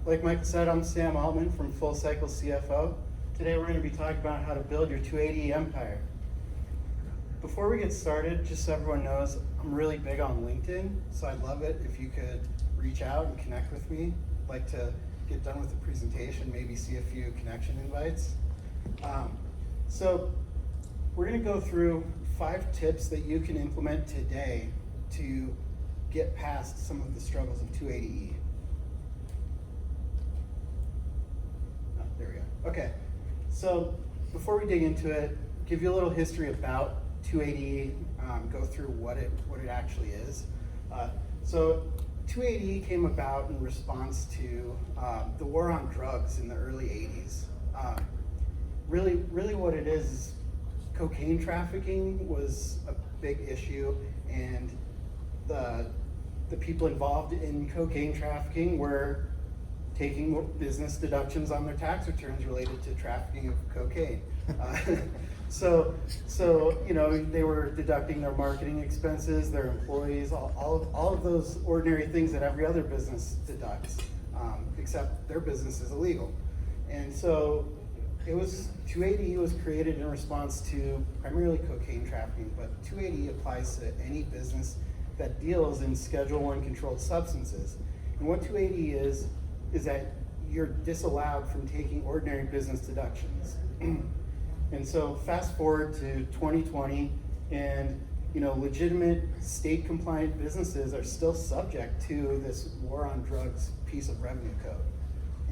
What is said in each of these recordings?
like Michael said, I'm Sam Altman from Cycle CFO. Today we're going to be talking about how to build your 280E-mpire. Before we get started, just so everyone knows, I'm really big on LinkedIn, so I'd love it if you could reach out and connect with me. I'd like to get done with the presentation, maybe see a few connection invites. So we're going to go through 5 tips that you can implement today to get past some of the struggles of 280E. Oh, there we go. Okay, so before we dig into it, give you a little history about 280E, go through what it actually is. So 280E came about in response to the war on drugs in the early 80s. Really what it is cocaine trafficking was a big issue, and the people involved in cocaine trafficking were taking business deductions on their tax returns related to trafficking of cocaine. So you know, they were deducting their marketing expenses, their employees, all of those ordinary things that every other business deducts, except their business is illegal. And so 280E was created in response to primarily cocaine trafficking, but 280E applies to any business that deals in Schedule I controlled substances. And what 280E is that you're disallowed from taking ordinary business deductions. And so fast forward to 2020, and you know, legitimate state compliant businesses are still subject to this war on drugs piece of revenue code.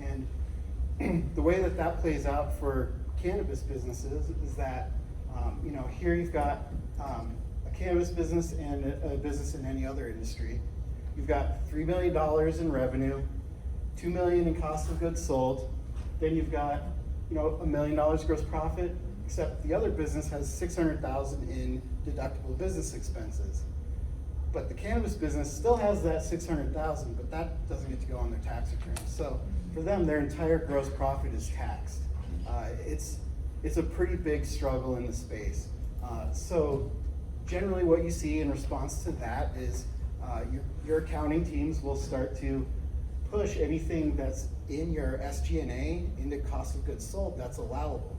And the way that plays out for cannabis businesses is that, you know, here you've got a cannabis business and a business in any other industry. You've got $3 million in revenue, $2 million in cost of goods sold. Then you've got, you know, $1 million gross profit, except the other business has $600,000 in deductible business expenses. But the cannabis business still has that $600,000, but that doesn't get to go on their tax return. So for them, their entire gross profit is taxed. It's a pretty big struggle in the space. So generally what you see in response to that is your accounting teams will start to push anything that's in your SG&A into cost of goods sold that's allowable.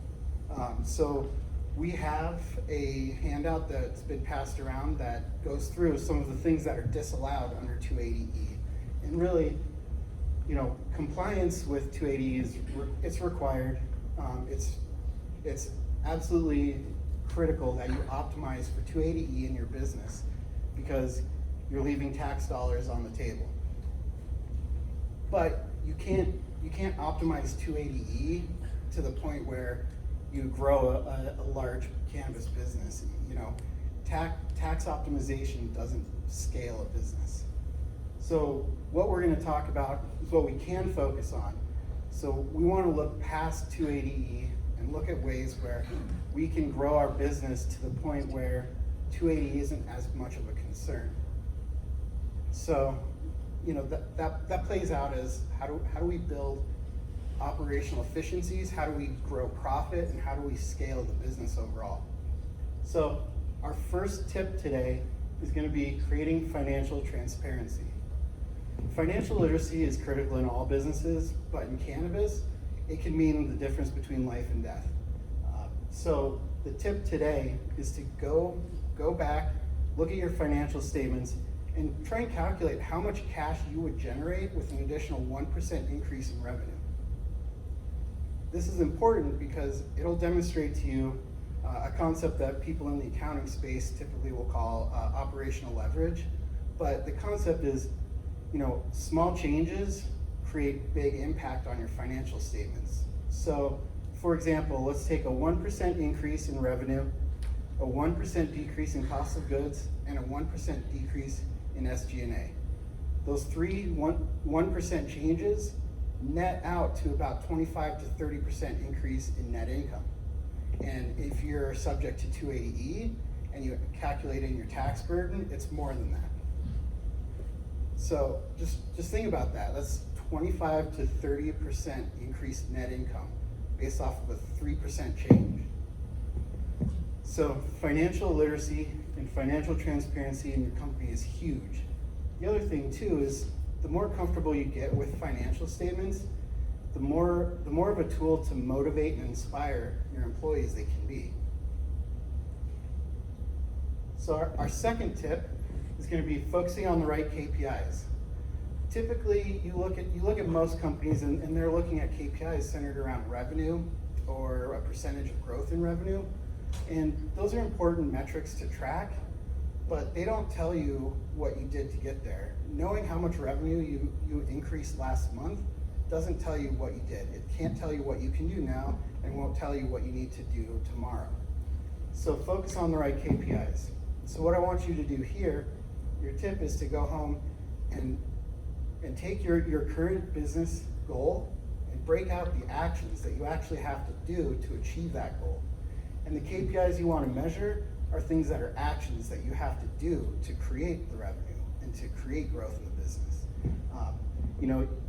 So we have a handout that's been passed around that goes through some of the things that are disallowed under 280E. And really, you know, compliance with 280E it's required. It's absolutely critical that you optimize for 280E in your business, because you're leaving tax dollars on the table. But you can't optimize 280E to the point where you grow a large cannabis business. You know, tax optimization doesn't scale a business. So what we're going to talk about is what we can focus on. So we want to look past 280E and look at ways where we can grow our business to the point where 280E isn't as much of a concern. So, you know, that plays out as how do we build operational efficiencies, how do we grow profit, and how do we scale the business overall. So our first tip today is going to be creating financial transparency. Financial literacy is critical in all businesses, but in cannabis, it can mean the difference between life and death. So the tip today is to go back, look at your financial statements, and try and calculate how much cash you would generate with an additional 1% increase in revenue. This is important because it'll demonstrate to you a concept that people in the accounting space typically will call operational leverage. But the concept is, you know, small changes create big impact on your financial statements. So, for example, let's take a 1% increase in revenue, a 1% decrease in cost of goods, and a 1% decrease in SG&A. Those 1% changes net out to about 25 to 30% increase in net income. And if you're subject to 280E and you calculate in your tax burden, it's more than that. So just think about that. That's 25 to 30% increased net income based off of a 3% change. So financial literacy and financial transparency in your company is huge. The other thing too is the more comfortable you get with financial statements, the more of a tool to motivate and inspire your employees they can be. So our second tip is going to be focusing on the right KPIs. Typically, you look at most companies and they're looking at KPIs centered around revenue or a percentage of growth in revenue. And those are important metrics to track, but they don't tell you what you did to get there. Knowing how much revenue you increased last month doesn't tell you what you did. It can't tell you what you can do now and won't tell you what you need to do tomorrow. So focus on the right KPIs. So what I want you to do here, your tip is to go home and take your current business goal and break out the actions that you actually have to do to achieve that goal. And the KPIs you want to measure are things that are actions that you have to do to create the revenue and to create growth in the business.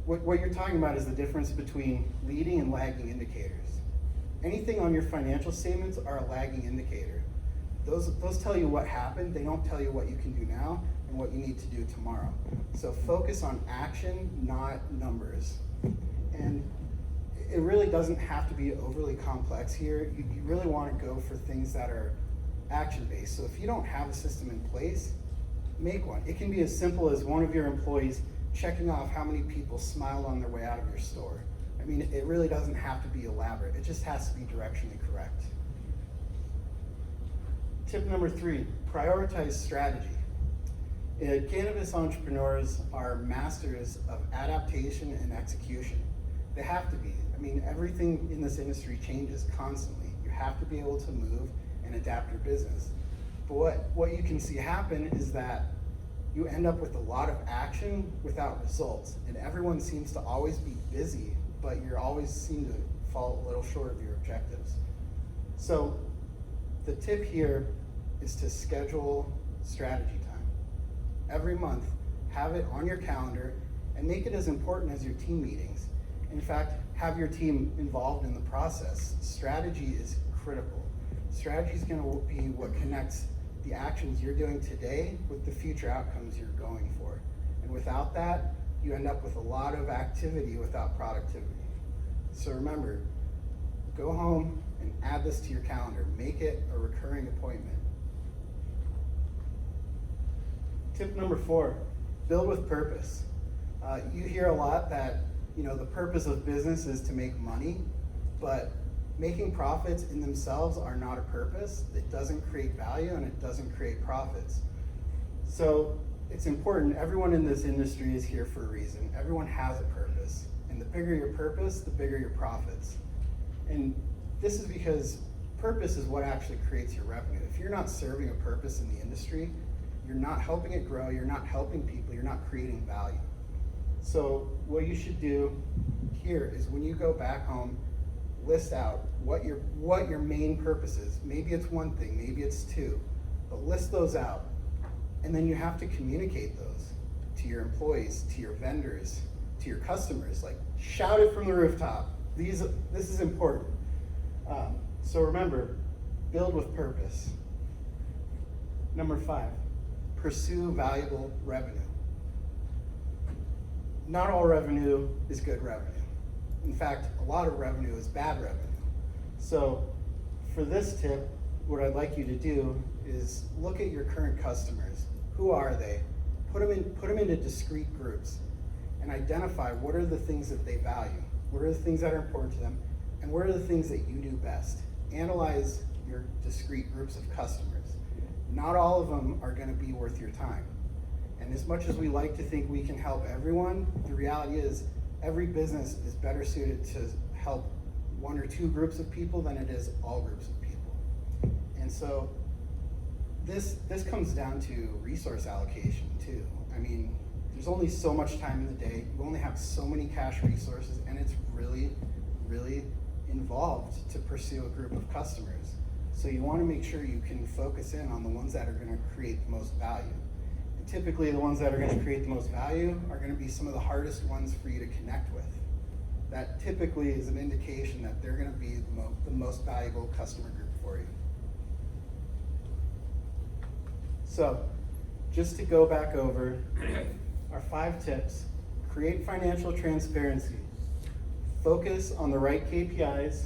What you're talking about is the difference between leading and lagging indicators. Anything on your financial statements are a lagging indicator. Those tell you what happened, they don't tell you what you can do now and what you need to do tomorrow. So focus on action, not numbers. And it really doesn't have to be overly complex here. You really want to go for things that are action-based. So if you don't have a system in place, make one. It can be as simple as one of your employees checking off how many people smiled on their way out of your store. I mean, it really doesn't have to be elaborate. It just has to be directionally correct. Tip number 3, prioritize strategy. Cannabis entrepreneurs are masters of adaptation and execution. They have to be. I mean, everything in this industry changes constantly. You have to be able to move and adapt your business. But what you can see happen is that you end up with a lot of action without results. And everyone seems to always be busy, but you always seem to fall a little short of your objectives. So the tip here is to schedule strategy time. Every month, have it on your calendar and make it as important as your team meetings. In fact, have your team involved in the process. Strategy is critical. Strategy is going to be what connects the actions you're doing today with the future outcomes you're going for. And without that, you end up with a lot of activity without productivity. So remember, go home and add this to your calendar. Make it a recurring appointment. Tip number 4, build with purpose. You hear a lot that the purpose of business is to make money, but making profits in themselves are not a purpose. It doesn't create value and it doesn't create profits. So it's important, everyone in this industry is here for a reason. Everyone has a purpose. And the bigger your purpose, the bigger your profits. And this is because purpose is what actually creates your revenue. If you're not serving a purpose in the industry, you're not helping it grow, you're not helping people, you're not creating value. So what you should do here is when you go back home, list out what your main purpose is. Maybe it's one thing, maybe it's 2, but list those out. And then you have to communicate those to your employees, to your vendors, to your customers. Like, shout it from the rooftop. This is important. So remember, build with purpose. Number 5, pursue valuable revenue. Not all revenue is good revenue. In fact, a lot of revenue is bad revenue. So for this tip, what I'd like you to do is look at your current customers. Who are they? Put them into discrete groups and identify what are the things that they value, what are the things that are important to them, and what are the things that you do best. Analyze your discrete groups of customers. Not all of them are going to be worth your time. And as much as we like to think we can help everyone, the reality is every business is better suited to help 1 or 2 groups of people than it is all groups of people. And so this comes down to resource allocation too. I mean, there's only so much time in the day, you only have so many cash resources, and it's really, really involved to pursue a group of customers. So you want to make sure you can focus in on the ones that are going to create the most value. And typically the ones that are going to create the most value are going to be some of the hardest ones for you to connect with. That typically is an indication that they're going to be the most valuable customer group for you. So just to go back over our 5 tips, create financial transparency, focus on the right KPIs,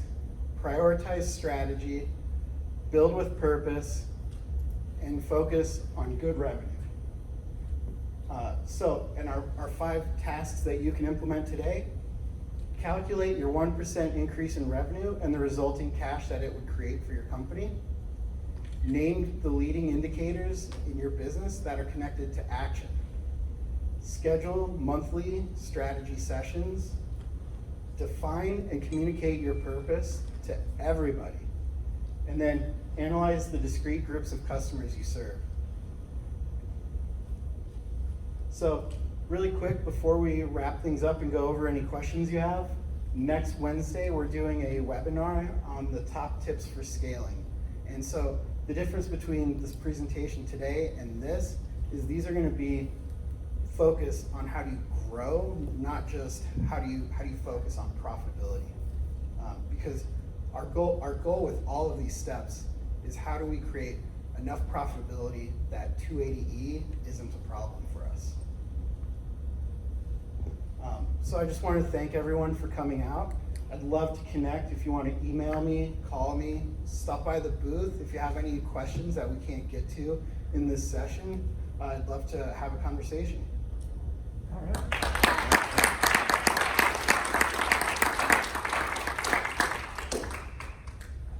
prioritize strategy, build with purpose, and focus on good revenue. And our 5 tasks that you can implement today: calculate your 1% increase in revenue and the resulting cash that it would create for your company. Name the leading indicators in your business that are connected to action. Schedule monthly strategy sessions. Define and communicate your purpose to everybody. And then analyze the discrete groups of customers you serve. So, really quick, before we wrap things up and go over any questions you have, next Wednesday we're doing a webinar on the top tips for scaling. And so the difference between this presentation today and this is these are going to be focused on how do you grow, not just how do you focus on profitability. Because our goal with all of these steps is how do we create enough profitability that 280E isn't a problem for us. So I just want to thank everyone for coming out. I'd love to connect. If you want to email me, call me, stop by the booth. If you have any questions that we can't get to in this session, I'd love to have a conversation. All right.